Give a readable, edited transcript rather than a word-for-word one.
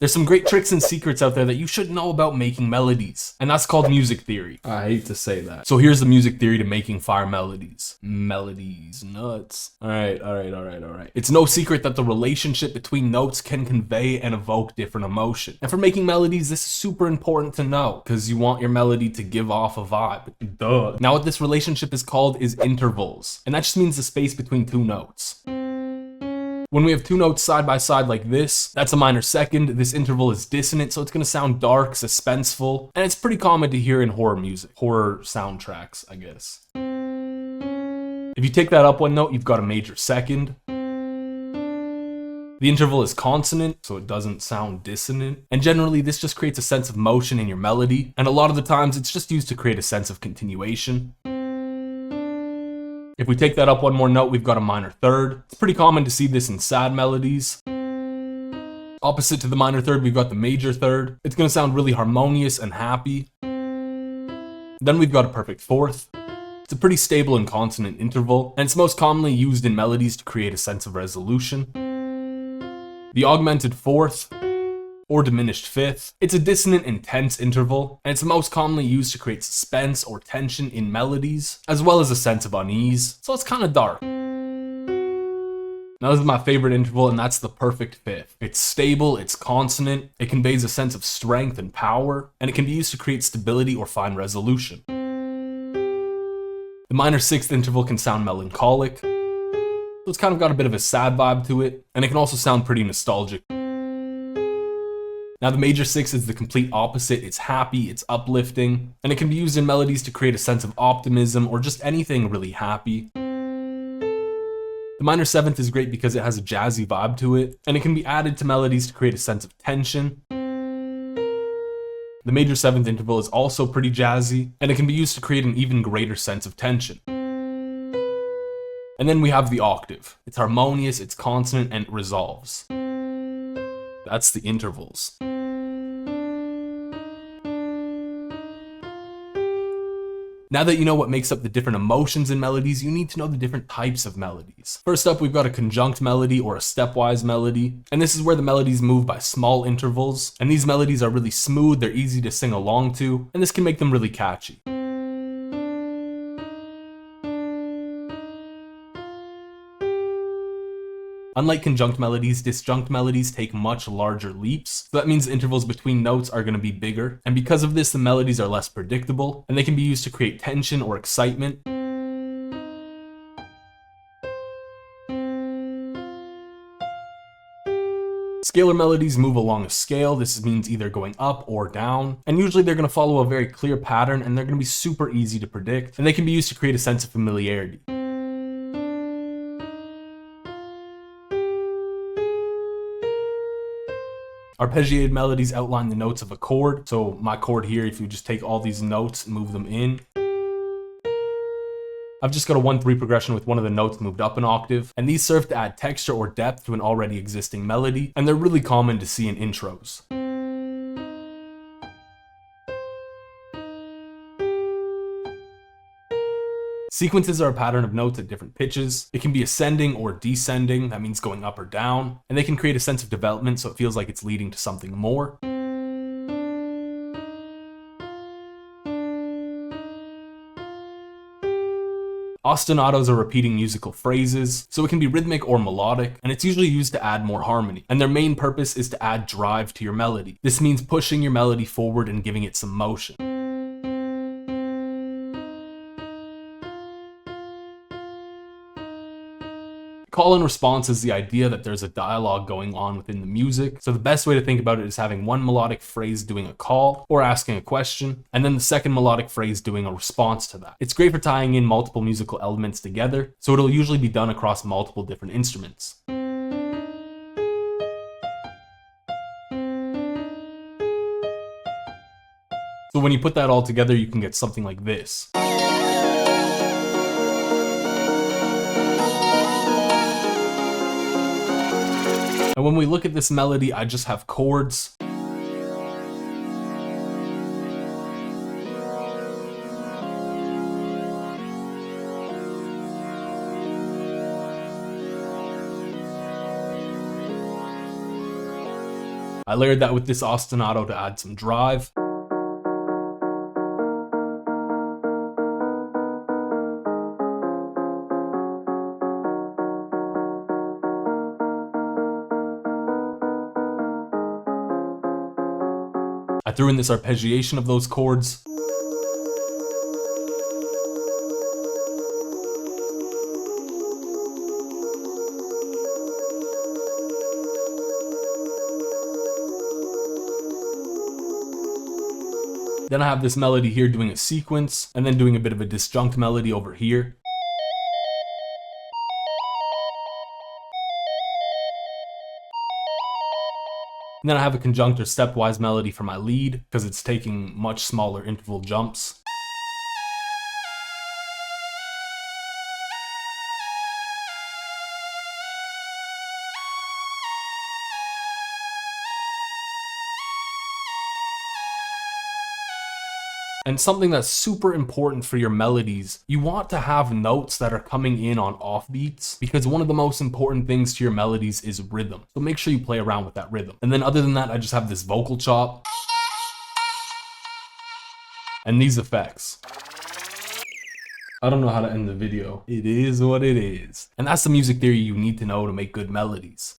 There's some great tricks and secrets out there that you should know about making melodies, and that's called music theory. I hate to say that. So here's the music theory to making fire melodies. Melodies, nuts. All right. It's no secret that the relationship between notes can convey and evoke different emotion. And for making melodies, this is super important to know because you want your melody to give off a vibe. Duh. Now what this relationship is called is intervals, and that just means the space between two notes. When we have two notes side by side like this, that's a minor second. This interval is dissonant, so it's gonna sound dark, suspenseful, and it's pretty common to hear in horror music. Horror soundtracks, I guess. If you take that up one note, you've got a major second. The interval is consonant, so it doesn't sound dissonant. And generally, this just creates a sense of motion in your melody, and a lot of the times it's just used to create a sense of continuation. If we take that up one more note, we've got a minor third. It's pretty common to see this in sad melodies. Opposite to the minor third, we've got the major third. It's gonna sound really harmonious and happy. Then we've got a perfect fourth. It's a pretty stable and consonant interval, and it's most commonly used in melodies to create a sense of resolution. The augmented fourth, or diminished fifth. It's a dissonant, intense interval, and it's most commonly used to create suspense or tension in melodies, as well as a sense of unease, so it's kind of dark. Now this is my favorite interval, and that's the perfect fifth. It's stable, it's consonant, it conveys a sense of strength and power, and it can be used to create stability or find resolution. The minor sixth interval can sound melancholic, so it's kind of got a bit of a sad vibe to it, and it can also sound pretty nostalgic. Now the major sixth is the complete opposite. It's happy, it's uplifting, and it can be used in melodies to create a sense of optimism or just anything really happy. The minor seventh is great because it has a jazzy vibe to it, and it can be added to melodies to create a sense of tension. The major seventh interval is also pretty jazzy, and it can be used to create an even greater sense of tension. And then we have the octave. It's harmonious, it's consonant, and it resolves. That's the intervals. Now that you know what makes up the different emotions in melodies, you need to know the different types of melodies. First up, we've got a conjunct melody or a stepwise melody, and this is where the melodies move by small intervals, and these melodies are really smooth, they're easy to sing along to, and this can make them really catchy. Unlike conjunct melodies, disjunct melodies take much larger leaps, so that means the intervals between notes are going to be bigger, and because of this, the melodies are less predictable, and they can be used to create tension or excitement. Scalar melodies move along a scale. This means either going up or down, and usually they're going to follow a very clear pattern, and they're going to be super easy to predict, and they can be used to create a sense of familiarity. Arpeggiated melodies outline the notes of a chord. So my chord here, if you just take all these notes and move them in, I've just got a 1-3 progression with one of the notes moved up an octave, and these serve to add texture or depth to an already existing melody, and they're really common to see in intros. Sequences are a pattern of notes at different pitches. It can be ascending or descending, that means going up or down, and they can create a sense of development so it feels like it's leading to something more. Ostinatos are repeating musical phrases, so it can be rhythmic or melodic, and it's usually used to add more harmony, and their main purpose is to add drive to your melody. This means pushing your melody forward and giving it some motion. Call and response is the idea that there's a dialogue going on within the music. So the best way to think about it is having one melodic phrase doing a call or asking a question, and then the second melodic phrase doing a response to that. It's great for tying in multiple musical elements together, so it'll usually be done across multiple different instruments. So when you put that all together, you can get something like this. And when we look at this melody, I just have chords. I layered that with this ostinato to add some drive. I threw in this arpeggiation of those chords. Then I have this melody here doing a sequence, and then doing a bit of a disjunct melody over here. And then I have a conjunct or stepwise melody for my lead, because it's taking much smaller interval jumps. And something that's super important for your melodies, you want to have notes that are coming in on offbeats, because one of the most important things to your melodies is rhythm. So make sure you play around with that rhythm. And then other than that, I just have this vocal chop and these effects. I don't know how to end the video. It is what it is. And that's the music theory you need to know to make good melodies.